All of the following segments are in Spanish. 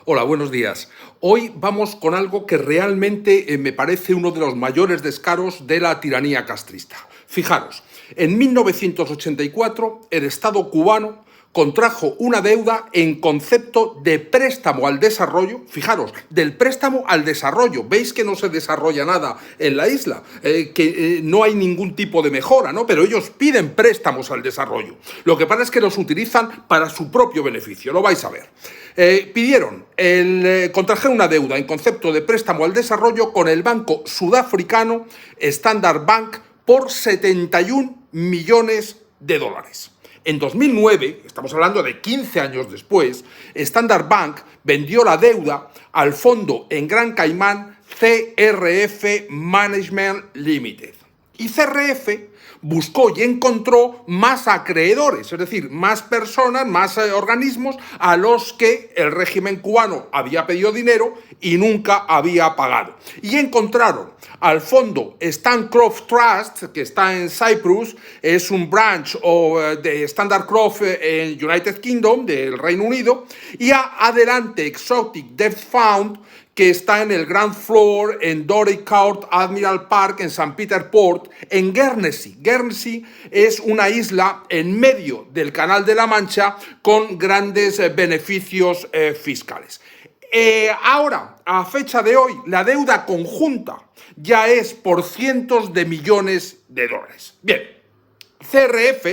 Hola, buenos días. Hoy vamos con algo que realmente me parece uno de los mayores descaros de la tiranía castrista. Fijaros, en 1984 el Estado cubano contrajo una deuda en concepto de préstamo al desarrollo. Fijaros, del préstamo al desarrollo. ¿Veis que no se desarrolla nada en la isla? No hay ningún tipo de mejora, ¿no? Pero ellos piden préstamos al desarrollo. Lo que pasa es que los utilizan para su propio beneficio, lo vais a ver. Contrajeron una deuda en concepto de préstamo al desarrollo con el banco sudafricano Standard Bank por 71 millones de dólares. En 2009, estamos hablando de 15 años después, Standard Bank vendió la deuda al fondo en Gran Caimán CRF Management Limited. Y CRF buscó y encontró más acreedores, es decir, más personas, más organismos a los que el régimen cubano había pedido dinero y nunca había pagado. Y encontraron al fondo Stancroft Trust, que está en Cyprus, es un branch de Standard Croft en United Kingdom, del Reino Unido, y a Adelante Exotic Debt Fund, que está en el Grand Floor, en Dory Court Admiral Park, en St. Peter Port, en Guernsey. Guernsey es una isla en medio del Canal de la Mancha con grandes beneficios fiscales. Ahora, a fecha de hoy, la deuda conjunta ya es por cientos de millones de dólares. Bien, CRF,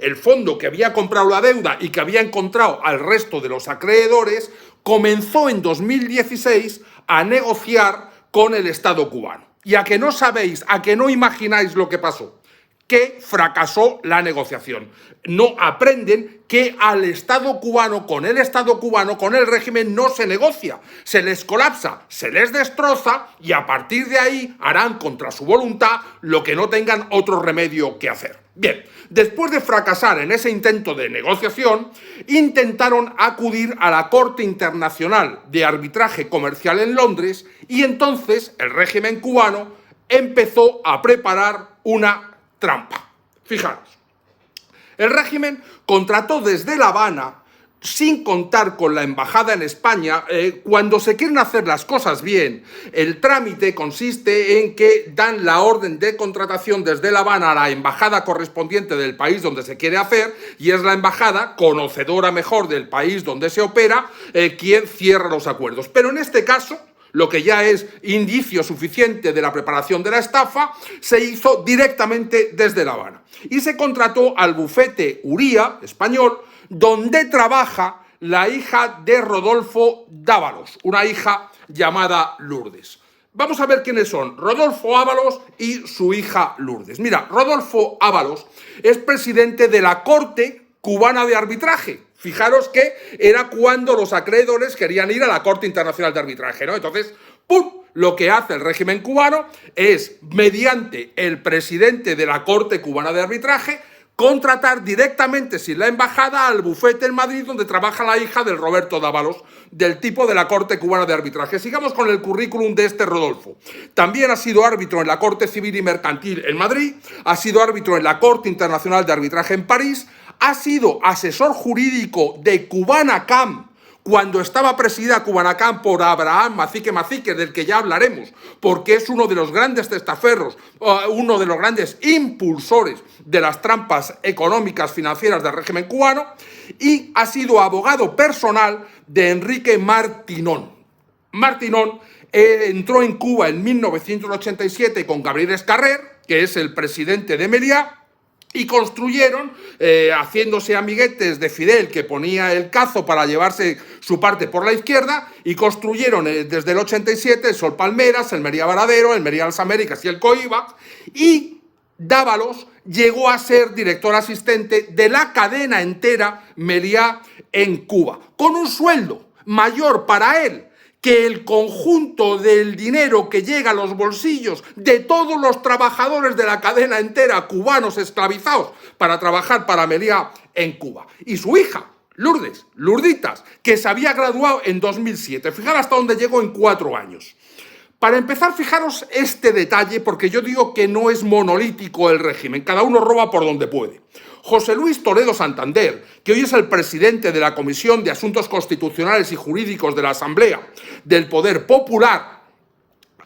el fondo que había comprado la deuda y que había encontrado al resto de los acreedores, comenzó en 2016 a negociar con el Estado cubano. Y a que no sabéis, a que no imagináis lo que pasó, que fracasó la negociación. No aprenden que al Estado cubano, con el régimen, no se negocia. Se les colapsa, se les destroza y a partir de ahí harán contra su voluntad lo que no tengan otro remedio que hacer. Bien, después de fracasar en ese intento de negociación, intentaron acudir a la Corte Internacional de Arbitraje Comercial en Londres y entonces el régimen cubano empezó a preparar una trampa. Fijaros, el régimen contrató desde La Habana, sin contar con la embajada en España. Cuando se quieren hacer las cosas bien, el trámite consiste en que dan la orden de contratación desde La Habana a la embajada correspondiente del país donde se quiere hacer, y es la embajada, conocedora mejor del país donde se opera, quien cierra los acuerdos. Pero en este caso, lo que ya es indicio suficiente de la preparación de la estafa, se hizo directamente desde La Habana. Y se contrató al bufete Uría, español, donde trabaja la hija de Rodolfo Dávalos, una hija llamada Lourdes. Vamos a ver quiénes son Rodolfo Ábalos y su hija Lourdes. Mira, Rodolfo Ábalos es presidente de la Corte Cubana de Arbitraje. Fijaros que era cuando los acreedores querían ir a la Corte Internacional de Arbitraje, ¿no? Entonces, ¡pum!, lo que hace el régimen cubano es, mediante el presidente de la Corte Cubana de Arbitraje, contratar directamente, sin la embajada, al bufete en Madrid donde trabaja la hija del Roberto Dávalos, del tipo de la Corte Cubana de Arbitraje. Sigamos con el currículum de este Rodolfo. También ha sido árbitro en la Corte Civil y Mercantil en Madrid, ha sido árbitro en la Corte Internacional de Arbitraje en París, ha sido asesor jurídico de Cubanacam, cuando estaba presidida Cubanacam por Abraham Macique, del que ya hablaremos, porque es uno de los grandes testaferros, uno de los grandes impulsores de las trampas económicas financieras del régimen cubano, y ha sido abogado personal de Enrique Martinón. Martinón entró en Cuba en 1987 con Gabriel Escarrer, que es el presidente de Meliá, y construyeron, haciéndose amiguetes de Fidel, que ponía el cazo para llevarse su parte por la izquierda, y construyeron desde el 87 el Sol Palmeras, el Meliá Varadero, el Meliá Las Américas y el Coiba, y Dávalos llegó a ser director asistente de la cadena entera Meliá en Cuba, con un sueldo mayor para él que el conjunto del dinero que llega a los bolsillos de todos los trabajadores de la cadena entera cubanos esclavizados para trabajar para Meliá en Cuba. Y su hija, Lourdes, Lourditas, que se había graduado en 2007. Fijaros hasta dónde llegó en 4 años. Para empezar, fijaros este detalle, porque yo digo que no es monolítico el régimen, cada uno roba por donde puede. José Luis Toledo Santander, que hoy es el presidente de la Comisión de Asuntos Constitucionales y Jurídicos de la Asamblea del Poder Popular,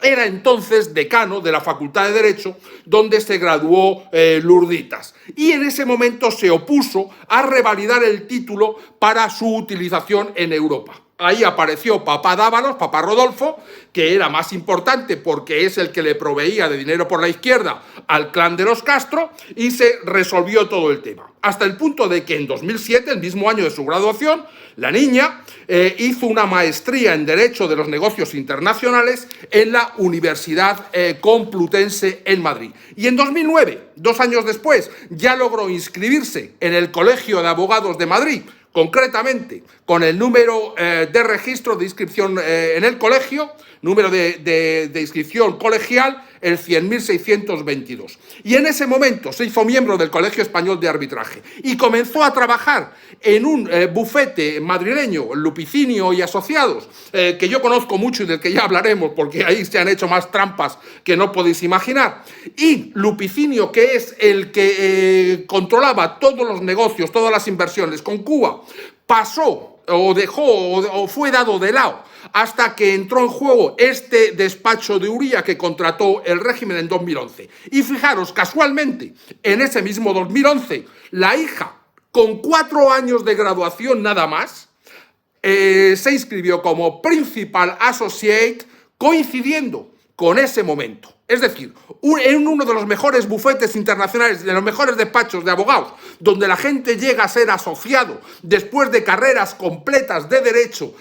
era entonces decano de la Facultad de Derecho, donde se graduó Lurditas. Y en ese momento se opuso a revalidar el título para su utilización en Europa. Ahí apareció Papá Dávalos, Papá Rodolfo, que era más importante porque es el que le proveía de dinero por la izquierda al clan de los Castro, y se resolvió todo el tema. Hasta el punto de que en 2007, el mismo año de su graduación, la niña hizo una maestría en Derecho de los Negocios Internacionales en la Universidad Complutense en Madrid. Y en 2009, 2 años después, ya logró inscribirse en el Colegio de Abogados de Madrid, concretamente con el número de registro de inscripción en el colegio, número de inscripción colegial, el 100.622. Y en ese momento se hizo miembro del Colegio Español de Arbitraje y comenzó a trabajar en un bufete madrileño, Lupicinio y Asociados, que yo conozco mucho y del que ya hablaremos porque ahí se han hecho más trampas que no podéis imaginar. Y Lupicinio, que es el que controlaba todos los negocios, todas las inversiones con Cuba, pasó o dejó o fue dado de lado hasta que entró en juego este despacho de Uría que contrató el régimen en 2011. Y fijaros, casualmente, en ese mismo 2011, la hija, con 4 años de graduación nada más, se inscribió como Principal Associate, coincidiendo con ese momento. Es decir, en uno de los mejores bufetes internacionales, de los mejores despachos de abogados, donde la gente llega a ser asociado después de carreras completas de derecho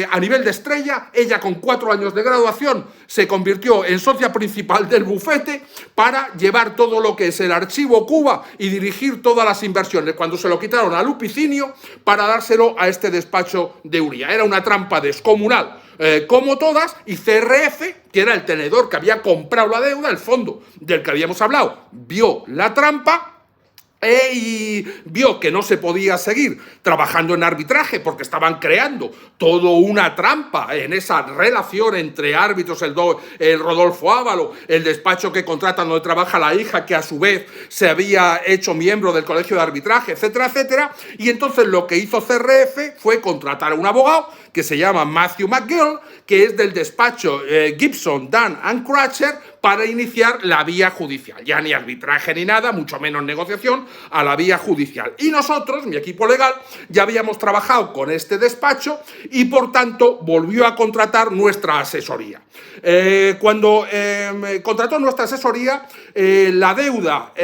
a nivel de estrella, ella con 4 años de graduación se convirtió en socia principal del bufete para llevar todo lo que es el archivo Cuba y dirigir todas las inversiones, cuando se lo quitaron a Lupicinio para dárselo a este despacho de Uría. Era una trampa descomunal. Como todas, y CRF, que era el tenedor que había comprado la deuda, el fondo del que habíamos hablado, vio la trampa y vio que no se podía seguir trabajando en arbitraje porque estaban creando toda una trampa en esa relación entre árbitros, el Rodolfo Ávalo, el despacho que contrata donde trabaja la hija, que a su vez se había hecho miembro del colegio de arbitraje, etcétera, etcétera. Y entonces lo que hizo CRF fue contratar a un abogado que se llama Matthew McGill, que es del despacho Gibson, Dunn and Crutcher, para iniciar la vía judicial. Ya ni arbitraje ni nada, mucho menos negociación, a la vía judicial. Y nosotros, mi equipo legal, ya habíamos trabajado con este despacho y, por tanto, volvió a contratar nuestra asesoría. Cuando contrató nuestra asesoría, la deuda,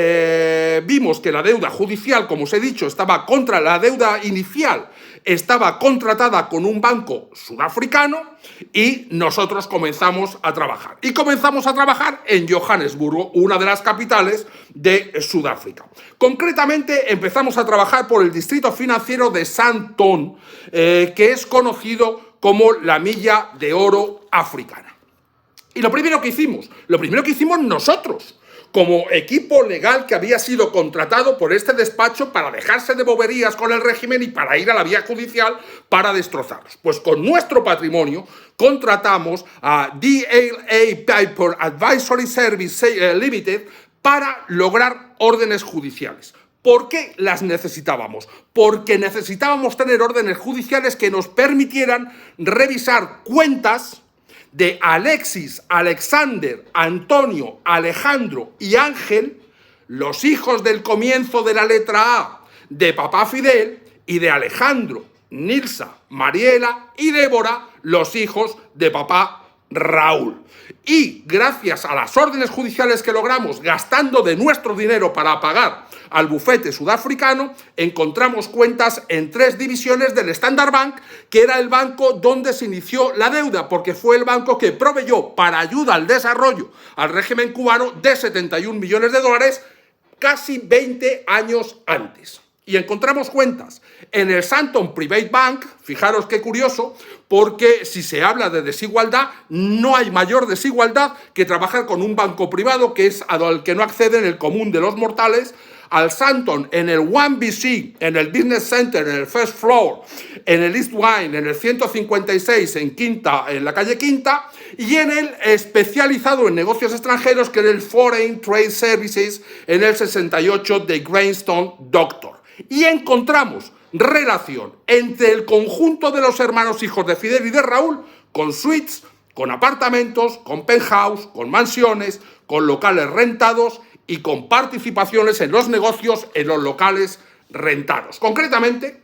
vimos que la deuda judicial, como os he dicho, estaba contra la deuda inicial, estaba contratada con un banco sudafricano y nosotros comenzamos a trabajar. Y comenzamos a trabajar en Johannesburgo, una de las capitales de Sudáfrica. Concretamente empezamos a trabajar por el distrito financiero de Sandton, que es conocido como la milla de oro africana. Y lo primero que hicimos nosotros, como equipo legal que había sido contratado por este despacho para dejarse de boberías con el régimen y para ir a la vía judicial para destrozarlos. Pues con nuestro patrimonio contratamos a DLA Piper Advisory Service Limited para lograr órdenes judiciales. ¿Por qué las necesitábamos? Porque necesitábamos tener órdenes judiciales que nos permitieran revisar cuentas de Alexis, Alexander, Antonio, Alejandro y Ángel, los hijos del comienzo de la letra A de Papá Fidel, y de Alejandro, Nilsa, Mariela y Débora, los hijos de Papá Raúl. Y gracias a las órdenes judiciales que logramos, gastando de nuestro dinero para pagar al bufete sudafricano, encontramos cuentas en 3 divisiones del Standard Bank, que era el banco donde se inició la deuda, porque fue el banco que proveyó para ayuda al desarrollo al régimen cubano de 71 millones de dólares casi 20 años antes. Y encontramos cuentas en el Sandton Private Bank. Fijaros qué curioso, porque si se habla de desigualdad, no hay mayor desigualdad que trabajar con un banco privado, que es al que no acceden el común de los mortales, al Sandton en el 1BC, en el Business Center, en el First Floor, en el East Wine, en el 156, en la calle Quinta, y en el especializado en negocios extranjeros, que es el Foreign Trade Services, en el 68 de Greenstone Doctor. Y encontramos relación entre el conjunto de los hermanos hijos de Fidel y de Raúl con suites, con apartamentos, con penthouse, con mansiones, con locales rentados y con participaciones en los negocios en los locales rentados. Concretamente,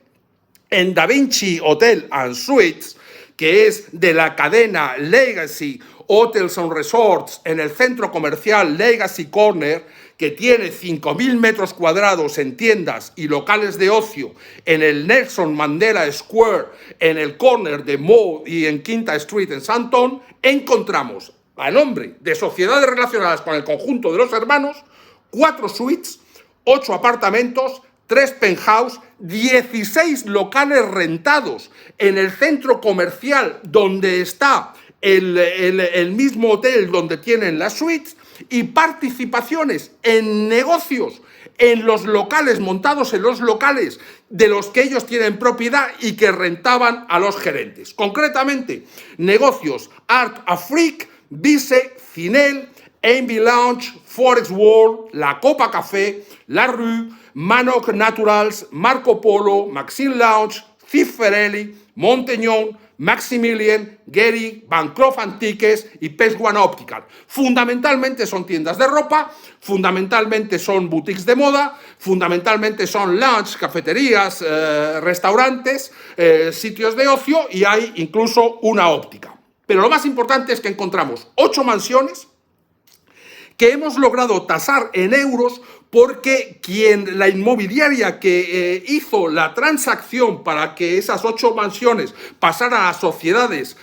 en Da Vinci Hotel and Suites, que es de la cadena Legacy Hotels and Resorts, en el centro comercial Legacy Corner, que tiene 5.000 metros cuadrados en tiendas y locales de ocio, en el Nelson Mandela Square, en el corner de Moe y en Quinta Street en Sandton, encontramos, a nombre de sociedades relacionadas con el conjunto de los hermanos, 4 suites, 8 apartamentos, 3 penthouse, 16 locales rentados en el centro comercial donde está el mismo hotel donde tienen las suites, y participaciones en negocios en los locales, montados en los locales de los que ellos tienen propiedad y que rentaban a los gerentes. Concretamente, negocios Art Afrique, Vice, Cinel, Envy Lounge, Forex World, La Copa Café, La Rue, Manoc Naturals, Marco Polo, Maxine Lounge, Ciferelli, Monteñón, Maximilian, Gehry, Bancroft Antiques y Pesguana Optical. Fundamentalmente son tiendas de ropa, fundamentalmente son boutiques de moda, fundamentalmente son lounge, cafeterías, restaurantes, sitios de ocio, y hay incluso una óptica. Pero lo más importante es que encontramos 8 mansiones que hemos logrado tasar en euros, porque la inmobiliaria que hizo la transacción para que esas 8 mansiones pasaran a sociedades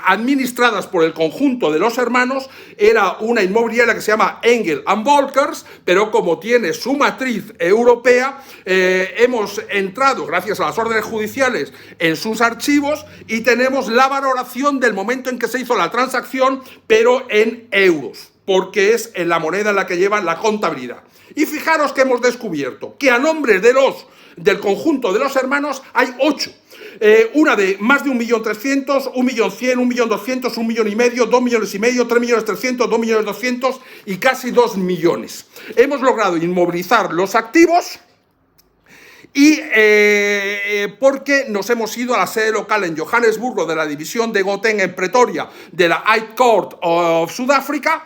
administradas por el conjunto de los hermanos era una inmobiliaria que se llama Engel & Volkers, pero como tiene su matriz europea, hemos entrado, gracias a las órdenes judiciales, en sus archivos y tenemos la valoración del momento en que se hizo la transacción, pero en euros, porque es en la moneda en la que llevan la contabilidad. Y fijaros que hemos descubierto que a nombre del conjunto de los hermanos hay 8. Una de más de 1.300.000, 1.100.000, 1.200.000, 1,5 millones, 2,5 millones, 3.300.000, 2.200.000 y casi 2 millones. Hemos logrado inmovilizar los activos y porque nos hemos ido a la sede local en Johannesburgo de la división de Gauteng en Pretoria de la High Court of Sudáfrica,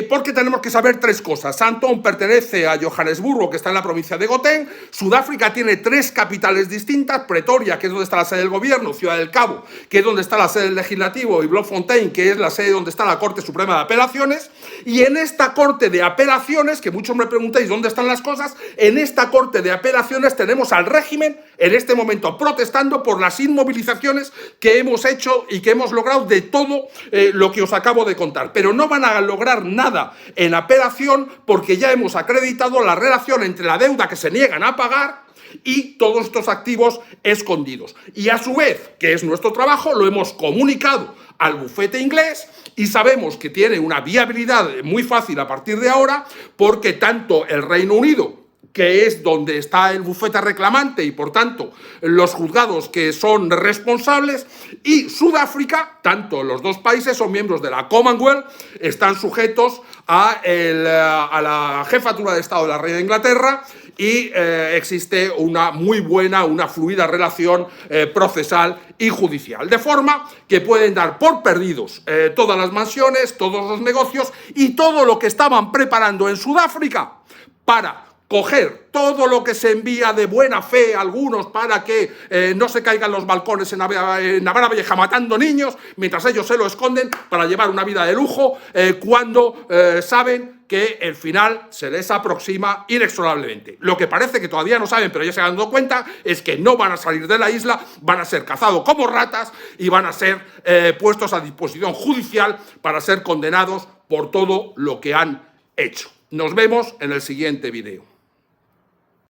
porque tenemos que saber 3 cosas. Sandton pertenece a Johannesburgo, que está en la provincia de Gauteng. Sudáfrica tiene 3 capitales distintas: Pretoria, que es donde está la sede del gobierno; Ciudad del Cabo, que es donde está la sede del legislativo; y Bloemfontein, que es la sede donde está la Corte Suprema de Apelaciones. Y en esta Corte de Apelaciones, que muchos me preguntáis dónde están las cosas, en esta Corte de Apelaciones tenemos al régimen en este momento protestando por las inmovilizaciones que hemos hecho y que hemos logrado de todo lo que os acabo de contar. Pero no van a lograr nada en apelación, porque ya hemos acreditado la relación entre la deuda que se niegan a pagar y todos estos activos escondidos. Y a su vez, que es nuestro trabajo, lo hemos comunicado al bufete inglés y sabemos que tiene una viabilidad muy fácil a partir de ahora, porque tanto el Reino Unido, que es donde está el bufete reclamante y por tanto los juzgados que son responsables, y Sudáfrica, tanto los 2 países son miembros de la Commonwealth, están sujetos a la jefatura de Estado de la Reina de Inglaterra, y existe una muy buena, una fluida relación procesal y judicial, de forma que pueden dar por perdidos todas las mansiones, todos los negocios y todo lo que estaban preparando en Sudáfrica para coger todo lo que se envía de buena fe a algunos para que no se caigan los balcones en Navarra Vieja matando niños, mientras ellos se lo esconden para llevar una vida de lujo, cuando saben que el final se les aproxima inexorablemente. Lo que parece que todavía no saben, pero ya se han dado cuenta, es que no van a salir de la isla, van a ser cazados como ratas y van a ser puestos a disposición judicial para ser condenados por todo lo que han hecho. Nos vemos en el siguiente video.